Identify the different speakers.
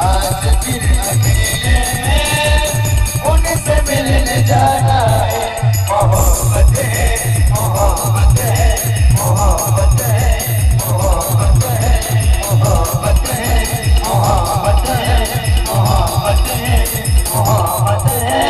Speaker 1: आज फिर अकेले में उनसे मिलने जाना है। मोहब्बत है, मोहब्बत है, मोहब्बत है, मोहब्बत है, मोहब्बत है, मोहब्बत है, मोहब्बत है, मोहब्बत है।